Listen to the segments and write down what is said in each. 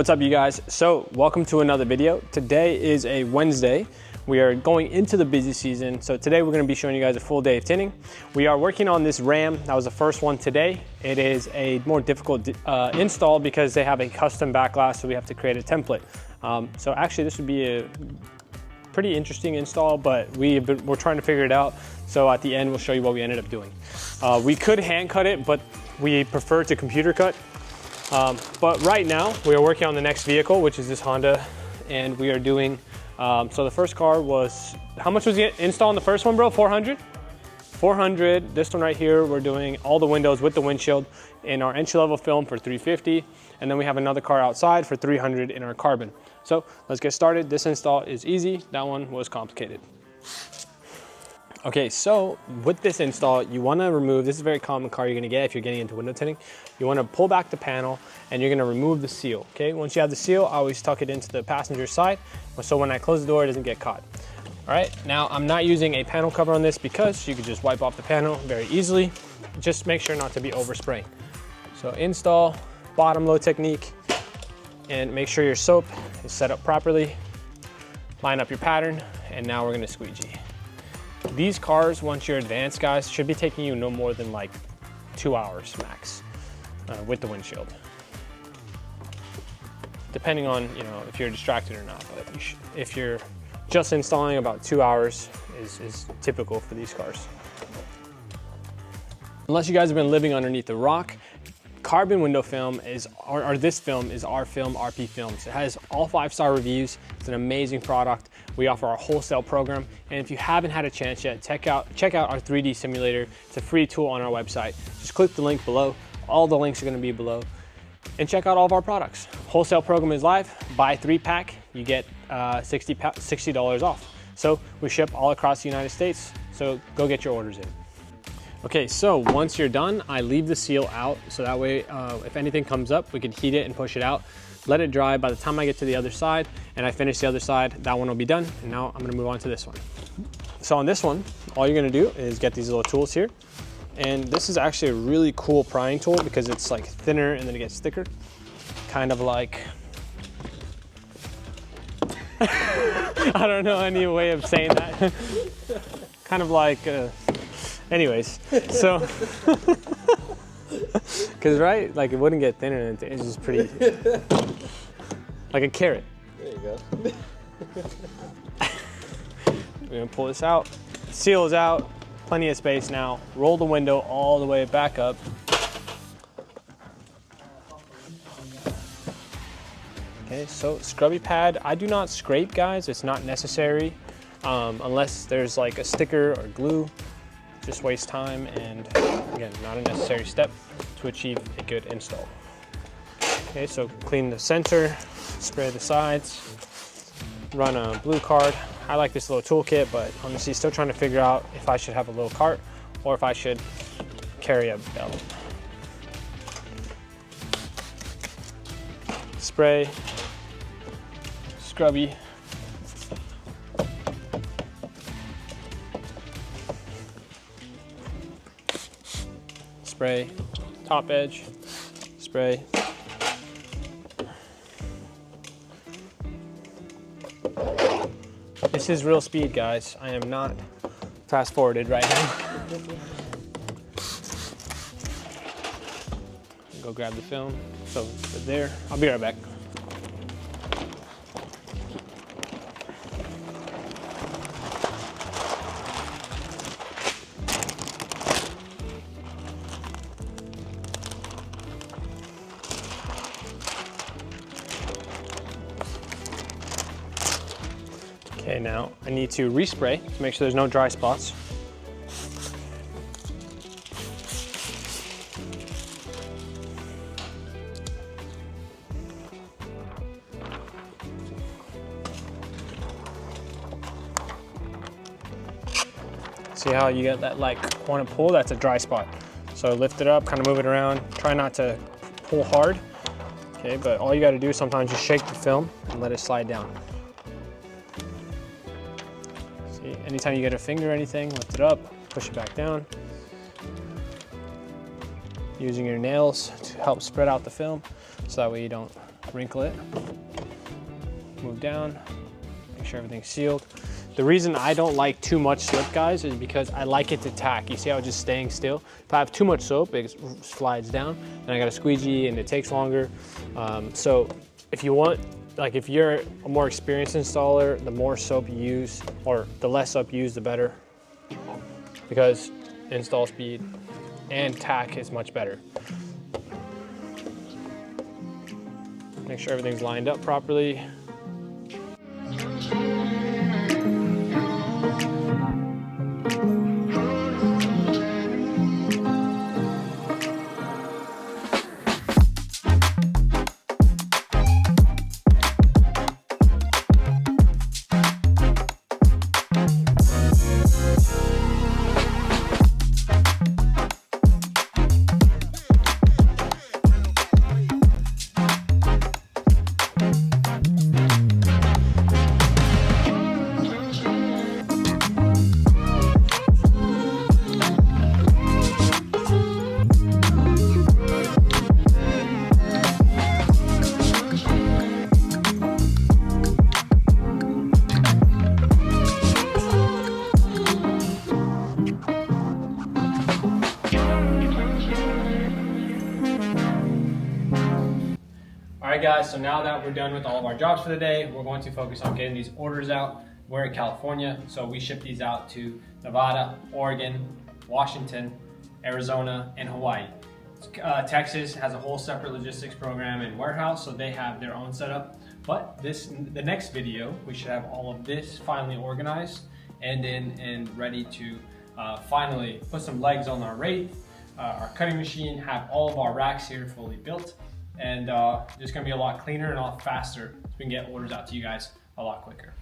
What's up, you guys? So welcome to another video. Today is a Wednesday. We are going into the busy season. So today we're going to be showing you guys a full day of tinting. We are working on this ram. That was the first one today. It is a more difficult install because they have a custom back glass, so we have to create a template. So actually this would be a pretty interesting install, but we're trying to figure it out. So at the end, we'll show you what we ended up doing. We could hand cut it, but we prefer to computer cut. But right now we are working on the next vehicle, which is this Honda, and we are doing, so the first car was, how much was the install on the first one, bro? 400? 400. This one right here, we're doing all the windows with the windshield in our entry-level film for 350. And then we have another car outside for 300 in our carbon. So let's get started. This install is easy. That one was complicated. Okay, so with this install, you wanna remove, this is a very common car you're gonna get if you're getting into window tinting. You wanna pull back the panel and you're gonna remove the seal, okay? Once you have the seal, I always tuck it into the passenger side, so when I close the door, it doesn't get caught. All right, now I'm not using a panel cover on this because you could just wipe off the panel very easily. Just make sure not to be overspraying. So install, bottom load technique, and make sure your soap is set up properly. Line up your pattern, and now we're gonna squeegee. These cars, once you're advanced, guys, should be taking you no more than like 2 hours max with the windshield. Depending on, you know, if you're distracted or not, but if you're just installing, about 2 hours is typical for these cars. Unless you guys have been living underneath the rock, carbon window film is, or this film is our film, Rpfilms. It has all 5-star reviews. It's an amazing product. We offer our wholesale program. And if you haven't had a chance yet, check out our 3D simulator. It's a free tool on our website. Just click the link below. All the links are gonna be below. And check out all of our products. Wholesale program is live. Buy 3-pack, you get $60 off. So we ship all across the United States. So go get your orders in. Okay, so once you're done, I leave the seal out. So that way, if anything comes up, we can heat it and push it out. Let it dry. By the time I get to the other side and I finish the other side, that one will be done. And now I'm gonna move on to this one. So on this one, all you're gonna do is get these little tools here. And this is actually a really cool prying tool because it's like thinner and then it gets thicker. Kind of like, I don't know any way of saying that. Kind of like, anyways, so, cause right, like it wouldn't get thinner and it's just pretty, like a carrot. There you go. We're gonna pull this out. Seal is out, plenty of space now. Roll the window all the way back up. Okay, so scrubby pad. I do not scrape, guys. It's not necessary unless there's like a sticker or glue. Just waste time, and again, not a necessary step to achieve a good install. Okay, so clean the center, spray the sides, run a blue card. I like this little toolkit, but honestly still trying to figure out if I should have a little cart or if I should carry a belt. Spray, scrubby. Spray, top edge, spray. This is real speed, guys. I am not fast forwarded right now. Go grab the film. So there, I'll be right back. Okay, now I need to respray to make sure there's no dry spots. See how you get that like want to pull? That's a dry spot. So lift it up, kind of move it around. Try not to pull hard. Okay, but all you got to do is sometimes just shake the film and let it slide down. See, anytime you get a finger or anything, lift it up, push it back down. Using your nails to help spread out the film, so that way you don't wrinkle it, move down, make sure everything's sealed. The reason I don't like too much slip, guys, is because I like it to tack. You see how it's just staying still? If I have too much soap, it slides down, and I got a squeegee and it takes longer. So if you want, like if you're a more experienced installer, the more soap you use, or the less soap you use, the better, because install speed and tack is much better. Make sure everything's lined up properly. All right, guys, so now that we're done with all of our jobs for the day, we're going to focus on getting these orders out. We're in California, so we ship these out to Nevada, Oregon, Washington, Arizona, and Hawaii. Texas has a whole separate logistics program and warehouse, so they have their own setup. But the next video, we should have all of this finally organized and ready to finally put some legs on our Wraith, our cutting machine, have all of our racks here fully built, and just gonna be a lot cleaner and a lot faster, so we can get orders out to you guys a lot quicker.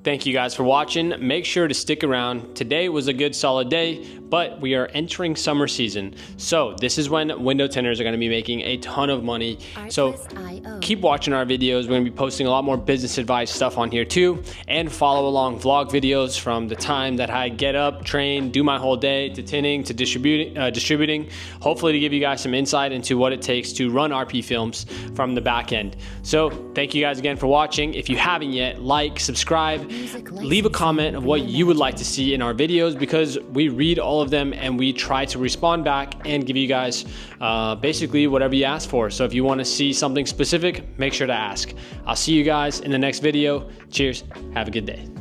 Thank you guys for watching. Make sure to stick around. Today was a good solid day, but we are entering summer season. So this is when window tinters are gonna be making a ton of money. So keep watching our videos. We're gonna be posting a lot more business advice stuff on here too, and follow along vlog videos from the time that I get up, train, do my whole day, to tinting, to distributing, hopefully to give you guys some insight into what it takes to run Rpfilms from the back end. So thank you guys again for watching. If you haven't yet, like, subscribe, leave a comment of what you would like to see in our videos, because we read all of them and we try to respond back and give you guys basically whatever you ask for. So if you want to see something specific, make sure to ask. I'll see you guys in the next video. Cheers. Have a good day.